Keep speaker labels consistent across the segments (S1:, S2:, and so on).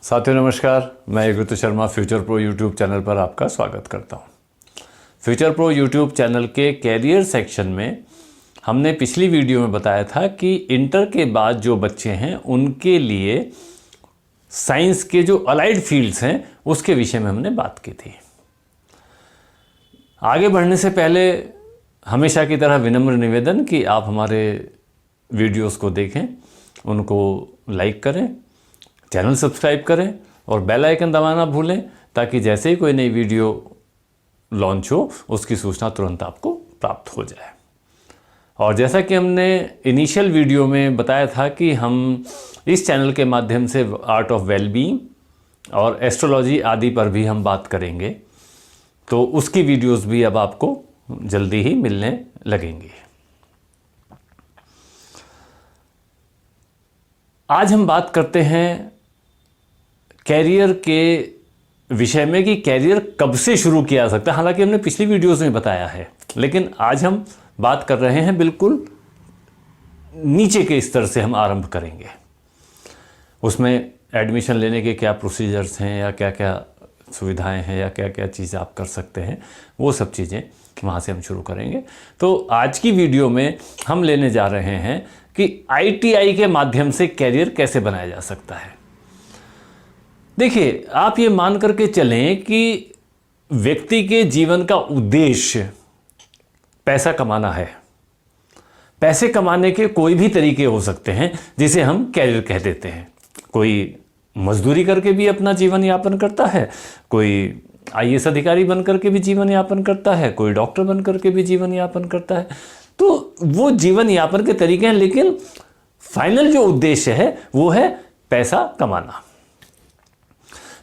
S1: साथियों नमस्कार, मैं Ritu Sharma Future Pro YouTube channel पर आपका स्वागत करता हूं। फ्यूचर प्रो यूट्यूब चैनल के कैरियर सेक्शन में हमने पिछली वीडियो में बताया था कि इंटर के बाद जो बच्चे हैं उनके लिए साइंस के जो अलाइड फील्ड्स हैं उसके विषय में हमने बात की थी। आगे बढ़ने से पहले हमेशा की तरह विनम्र निवेदन कि आप हमारे वीडियोस को देखें, उनको लाइक करें, चैनल सब्सक्राइब करें और बेल आइकन दबाना भूलें ताकि जैसे ही कोई नई वीडियो लॉन्च हो उसकी सूचना तुरंत आपको प्राप्त हो जाए। और जैसा कि हमने इनिशियल वीडियो में बताया था कि हम इस चैनल के माध्यम से आर्ट ऑफ वेलबीइंग और एस्ट्रोलॉजी आदि पर भी हम बात करेंगे, तो उसकी वीडियोस भी अब आपको जल्दी ही मिलने लगेंगी। आज हम बात करते हैं कैरियर के विषय में कि कैरियर कब से शुरू किया जा सकता है। हालांकि हमने पिछली वीडियोस में बताया है, लेकिन आज हम बात कर रहे हैं बिल्कुल नीचे के स्तर से हम आरंभ करेंगे। उसमें एडमिशन लेने के क्या प्रोसीजर्स हैं या क्या क्या सुविधाएं हैं या क्या क्या चीज़ें आप कर सकते हैं, वो सब चीज़ें वहाँ से हम शुरू करेंगे। तो आज की वीडियो में हम लेने जा रहे हैं कि ITI के माध्यम से कैरियर कैसे बनाया जा सकता है। देखिए, आप ये मान करके चलें कि व्यक्ति के जीवन का उद्देश्य पैसा कमाना है। पैसे कमाने के कोई भी तरीके हो सकते हैं जिसे हम कैरियर कह देते हैं। कोई मजदूरी करके भी अपना जीवन यापन करता है, कोई IAS अधिकारी बन करके भी जीवन यापन करता है, कोई डॉक्टर बन करके भी जीवन यापन करता है। तो वो जीवन यापन के तरीके हैं, लेकिन फाइनल जो उद्देश्य है वो है पैसा कमाना।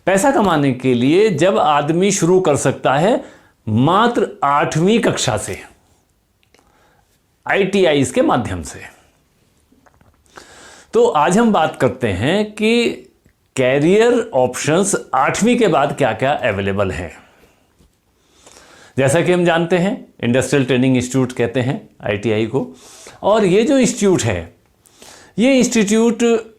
S1: पैसा कमाने के लिए जब आदमी शुरू कर सकता है मात्र 8वीं कक्षा से, ITI के माध्यम से। तो आज हम बात करते हैं कि कैरियर ऑप्शंस 8वीं के बाद क्या क्या अवेलेबल है। जैसा कि हम जानते हैं, इंडस्ट्रियल ट्रेनिंग इंस्टीट्यूट कहते हैं ITI को, और ये जो इंस्टीट्यूट है, ये इंस्टीट्यूट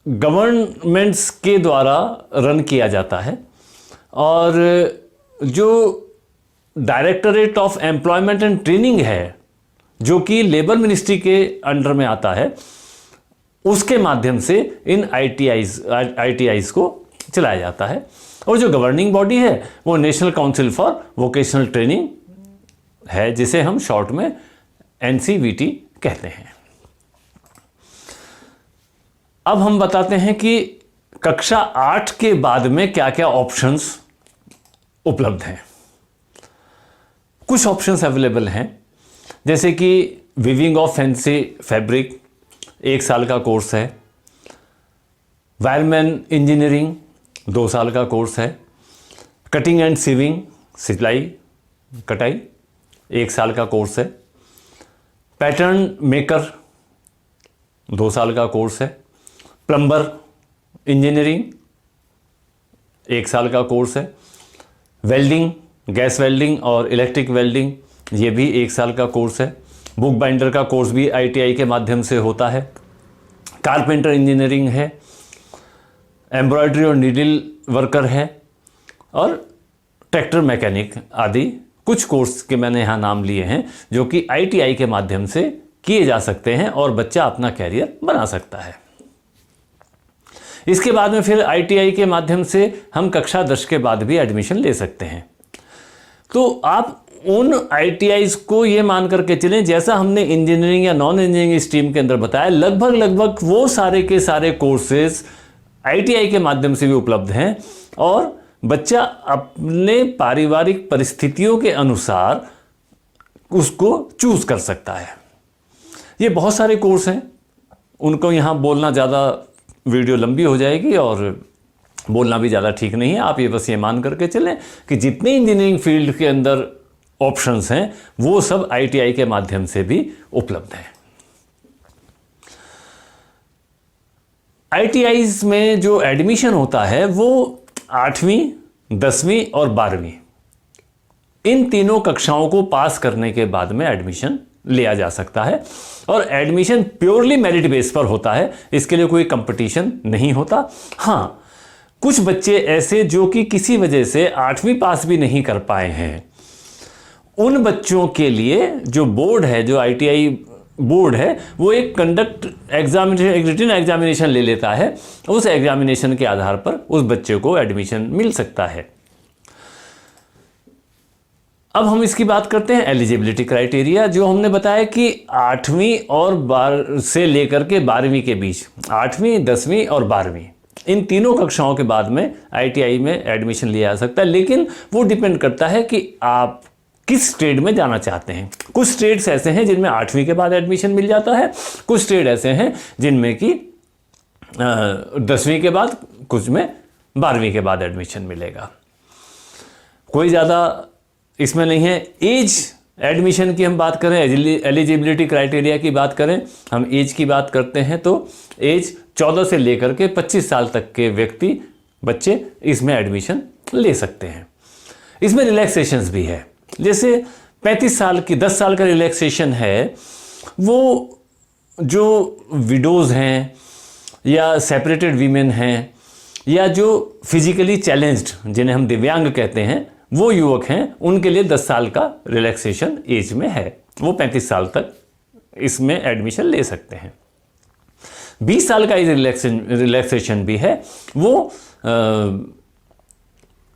S1: गवर्नमेंट्स के द्वारा रन किया जाता है और जो directorate of employment and training है, जो कि लेबर मिनिस्ट्री के अंडर में आता है, उसके माध्यम से इन ITIs को चलाया जाता है। और जो गवर्निंग बॉडी है वो national council for vocational training है, जिसे हम शॉर्ट में NCVT कहते हैं। अब हम बताते हैं कि कक्षा 8 के बाद में क्या क्या ऑप्शंस उपलब्ध हैं। कुछ ऑप्शंस अवेलेबल हैं, जैसे कि वीविंग ऑफ फैंसी फैब्रिक 1 साल का कोर्स है, वायरमैन इंजीनियरिंग 2 साल का कोर्स है, कटिंग एंड सीविंग सिलाई कटाई 1 साल का कोर्स है, पैटर्न मेकर 2 साल का कोर्स है, प्लम्बर इंजीनियरिंग 1 साल का कोर्स है, वेल्डिंग, गैस वेल्डिंग और इलेक्ट्रिक वेल्डिंग ये भी 1 साल का कोर्स है, बुक बाइंडर का कोर्स भी ITI के माध्यम से होता है, कारपेंटर इंजीनियरिंग है, एम्ब्रॉयडरी और नीडल वर्कर है, और ट्रैक्टर मैकेनिक आदि कुछ कोर्स के मैंने यहाँ नाम लिए हैं जो कि ITI के माध्यम से किए जा सकते हैं और बच्चा अपना कैरियर बना सकता है। इसके बाद में फिर ITI के माध्यम से हम कक्षा 10 के बाद भी एडमिशन ले सकते हैं। तो आप उन ITIs को ये मान करके चलें, जैसा हमने इंजीनियरिंग या नॉन इंजीनियरिंग स्ट्रीम के अंदर बताया, लगभग वो सारे के सारे कोर्सेज ITI के माध्यम से भी उपलब्ध हैं और बच्चा अपने पारिवारिक परिस्थितियों के अनुसार उसको चूज कर सकता है। ये बहुत सारे कोर्स हैं, उनको यहाँ बोलना ज़्यादा वीडियो लंबी हो जाएगी और बोलना भी ज़्यादा ठीक नहीं है। आप ये बस ये मान करके चलें कि जितने इंजीनियरिंग फील्ड के अंदर ऑप्शंस हैं वो सब ITI के माध्यम से भी उपलब्ध हैं। ITIs में जो एडमिशन होता है वो 8वीं, 10वीं और 12वीं इन तीनों कक्षाओं को पास करने के बाद में एडमिशन लिया जा सकता है और एडमिशन प्योरली मेरिट बेस पर होता है, इसके लिए कोई कंपटीशन नहीं होता। हाँ, कुछ बच्चे ऐसे जो कि किसी वजह से 8वीं पास भी नहीं कर पाए हैं, उन बच्चों के लिए जो बोर्ड है, जो ITI बोर्ड है, वो एक कंडक्ट एग्जामिनेशन, एक रिटन एग्जामिनेशन ले लेता है। उस एग्जामिनेशन के आधार पर उस बच्चे को एडमिशन मिल सकता है। अब हम इसकी बात करते हैं एलिजिबिलिटी क्राइटेरिया, जो हमने बताया कि 8वीं और से लेकर के 12वीं के बीच, 8वीं, 10वीं और 12वीं, इन तीनों कक्षाओं के बाद में ITI में एडमिशन लिया जा सकता है, लेकिन वो डिपेंड करता है कि आप किस ट्रेड में जाना चाहते हैं। कुछ ट्रेड्स ऐसे हैं जिनमें 8वीं के बाद एडमिशन मिल जाता है, कुछ ट्रेड ऐसे हैं जिनमें कि 10वीं के बाद, कुछ में 12वीं के बाद एडमिशन मिलेगा। कोई ज़्यादा इसमें नहीं है। एज एडमिशन की हम बात करें, एलिजिबिलिटी क्राइटेरिया की बात करें, हम एज की बात करते हैं तो एज 14 से लेकर के 25 साल तक के व्यक्ति, बच्चे इसमें एडमिशन ले सकते हैं। इसमें रिलैक्सेशंस भी है, जैसे 35 साल की 10 साल का रिलैक्सेशन है, वो जो विडोज़ हैं या सेपरेटेड वीमेन हैं या जो फिजिकली चैलेंज्ड, जिन्हें हम दिव्यांग कहते हैं, वो युवक हैं, उनके लिए 10 साल का रिलैक्सेशन एज में है, वो 35 साल तक इसमें एडमिशन ले सकते हैं। 20 साल का एज रिलैक्सेशन भी है, वो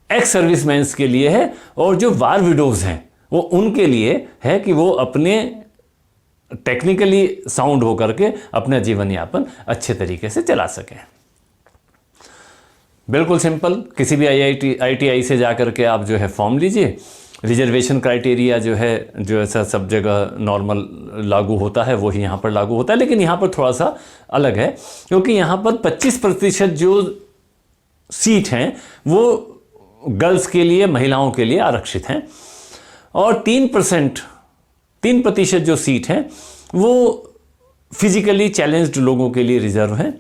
S1: एक्स सर्विसमैन्स के लिए है, और जो वार विडोज हैं वो उनके लिए है कि वो अपने टेक्निकली साउंड होकर के अपना जीवन यापन अच्छे तरीके से चला सकें। बिल्कुल सिंपल, किसी भी ITI से जाकर के आप जो है फॉर्म लीजिए। रिजर्वेशन क्राइटेरिया जो है, जो ऐसा सब जगह नॉर्मल लागू होता है वही यहाँ पर लागू होता है, लेकिन यहाँ पर थोड़ा सा अलग है, क्योंकि यहाँ पर 25% जो सीट हैं वो गर्ल्स के लिए, महिलाओं के लिए आरक्षित हैं, और 3% जो सीट हैं वो फिजिकली चैलेंज्ड लोगों के लिए रिजर्व हैं,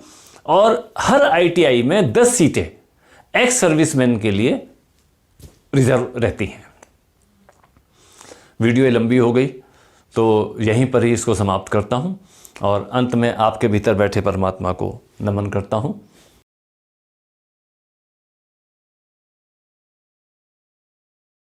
S1: और हर ITI में 10 सीटें एक्स सर्विसमैन के लिए रिजर्व रहती हैं। वीडियो लंबी हो गई तो यहीं पर ही इसको समाप्त करता हूं, और अंत में आपके भीतर बैठे परमात्मा को नमन करता हूं।